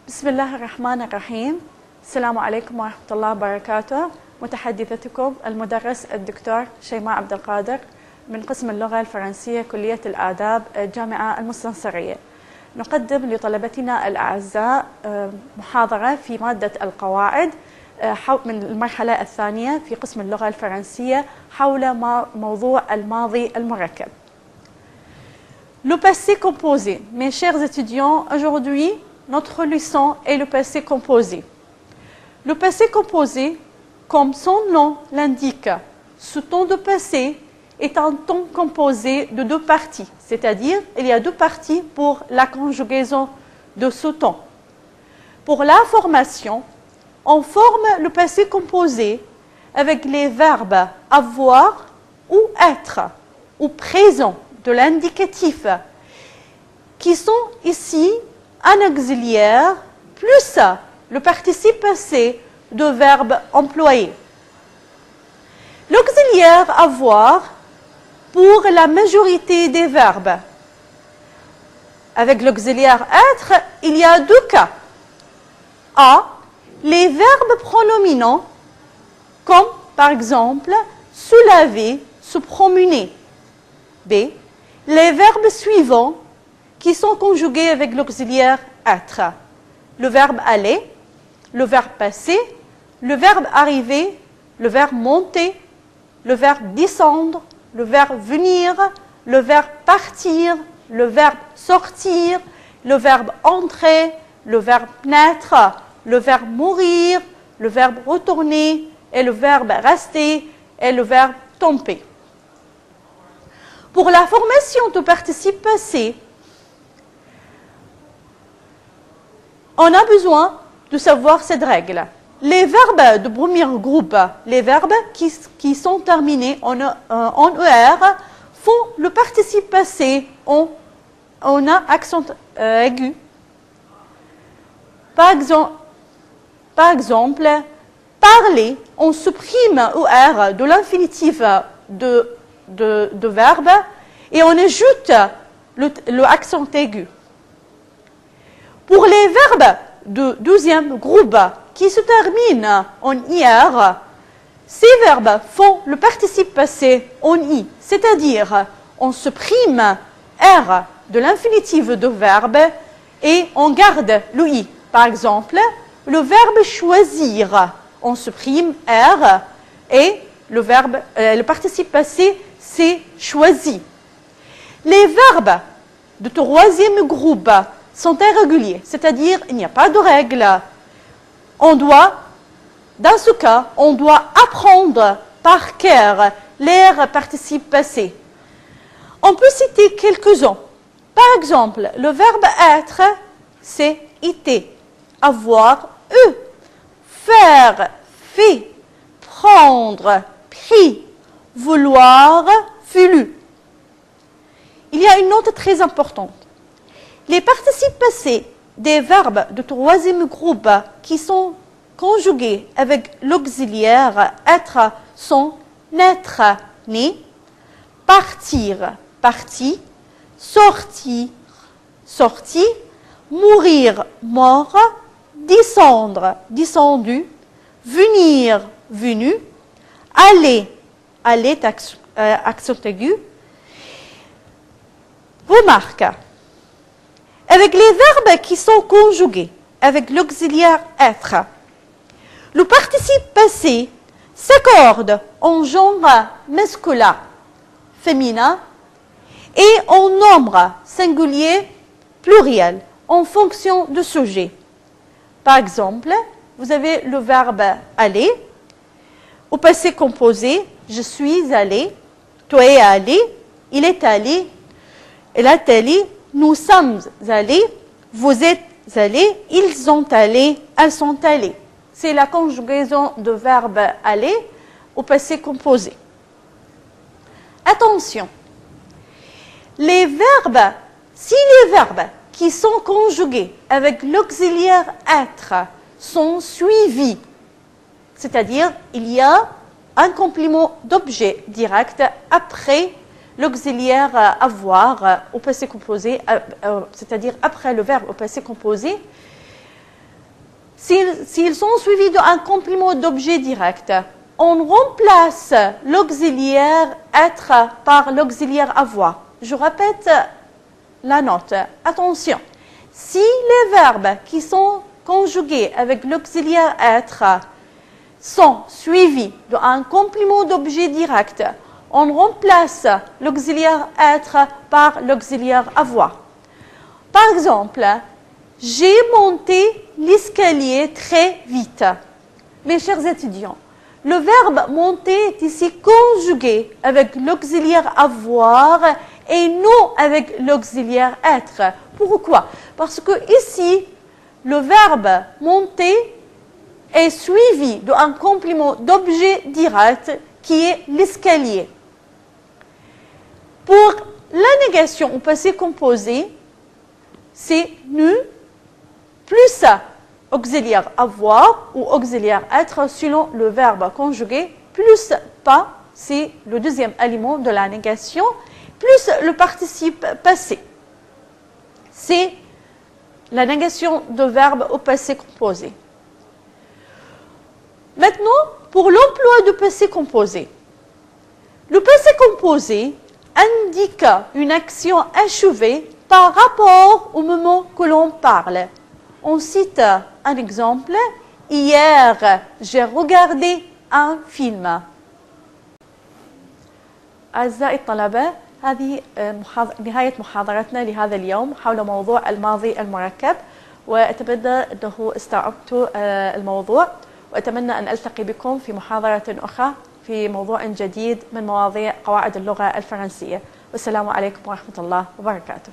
بسم الله الرحمن الرحيم. السلام عليكم ورحمة الله وبركاته. متحدثتكم المدرس الدكتور شيماء عبد القادر من قسم اللغة الفرنسية كلية الآداب الجامعة المستنصرية. نقدم لطلبتنا الأعزاء محاضرة في مادة القواعد من المرحلة الثانية في قسم اللغة الفرنسية حول موضوع الماضي المركب. Le passé composé. Mes chers étudiants, aujourd'hui, notre leçon est le passé composé. Le passé composé, comme son nom l'indique, ce temps de passé est un temps composé de deux parties, c'est-à-dire il y a deux parties pour la conjugaison de ce temps. Pour la formation, on forme le passé composé avec les verbes avoir ou être ou présent de l'indicatif qui sont ici un auxiliaire plus le participe passé de verbe employé. L'auxiliaire avoir pour la majorité des verbes. Avec l'auxiliaire être, il y a deux cas. A, les verbes pronominaux comme par exemple se laver, se promener. B, les verbes suivants qui sont conjugués avec l'auxiliaire être. Le verbe aller, le verbe passer, le verbe arriver, le verbe monter, le verbe descendre, le verbe venir, le verbe partir, le verbe sortir, le verbe entrer, le verbe naître, le verbe mourir, le verbe retourner et le verbe rester et le verbe tomber. Pour la formation de participe passé, on a besoin de savoir cette règle. Les verbes de premier groupe, les verbes qui sont terminés en ER, font le participe passé en accent aigu. Par exemple, parler, on supprime ER de l'infinitif de verbe et on ajoute le accent aigu. Pour les verbes de deuxième groupe qui se terminent en IR, ces verbes font le participe passé en I, c'est-à-dire on supprime R de l'infinitif de verbe et on garde le I. Par exemple, le verbe choisir, on supprime R et le participe passé c'est choisi. Les verbes de troisième groupe sont irréguliers, c'est-à-dire il n'y a pas de règle. Dans ce cas, on doit apprendre par cœur l'air participe passé. On peut citer quelques-uns. Par exemple, le verbe être, c'est été, avoir, eu, faire, fait, prendre, pris, vouloir, voulu. Il y a une note très importante. Les participes passés des verbes de troisième groupe qui sont conjugués avec l'auxiliaire être sont naître, né, partir, parti, sortir, sorti, mourir, mort, descendre, descendu, venir, venu, aller, aller, accent aigu. Remarque. Avec les verbes qui sont conjugués avec l'auxiliaire être, le participe passé s'accorde en genre masculin, féminin et en nombre singulier, pluriel, en fonction du sujet. Par exemple, vous avez le verbe aller, au passé composé, je suis allé, toi es allé, il est allé, elle est allée, nous sommes allés, vous êtes allés, ils sont allés, elles sont allées. C'est la conjugaison de verbe aller au passé composé. Attention, si les verbes qui sont conjugués avec l'auxiliaire être sont suivis, c'est-à-dire il y a un complément d'objet direct après l'auxiliaire avoir au passé composé, c'est-à-dire après le verbe au passé composé, s'ils sont suivis d'un complément d'objet direct, on remplace l'auxiliaire être par l'auxiliaire avoir. Je répète la note. Attention, si les verbes qui sont conjugués avec l'auxiliaire être sont suivis d'un complément d'objet direct, on remplace l'auxiliaire être par l'auxiliaire avoir. Par exemple, j'ai monté l'escalier très vite. Mes chers étudiants, le verbe monter est ici conjugué avec l'auxiliaire avoir et non avec l'auxiliaire être. Pourquoi? Parce que ici, le verbe monter est suivi d'un complément d'objet direct qui est l'escalier. Pour la négation au passé composé, c'est nu plus auxiliaire avoir ou auxiliaire être selon le verbe conjugué, plus pas, c'est le deuxième élément de la négation, plus le participe passé. C'est la négation de verbe au passé composé. Maintenant, pour l'emploi du passé composé. Le passé composé indique une action achevée par rapport au moment que l'on parle. On cite un exemple. Hier, j'ai regardé un film. أعزائي الطلبة، هذه نهاية محاضرتنا لهذا اليوم حول موضوع الماضي المركب، وأتمنى أنه استوعبتوا الموضوع، وأتمنى أن ألتقي بكم في محاضرة أخرى في موضوع جديد من مواضيع قواعد اللغة الفرنسية. والسلام عليكم ورحمة الله وبركاته.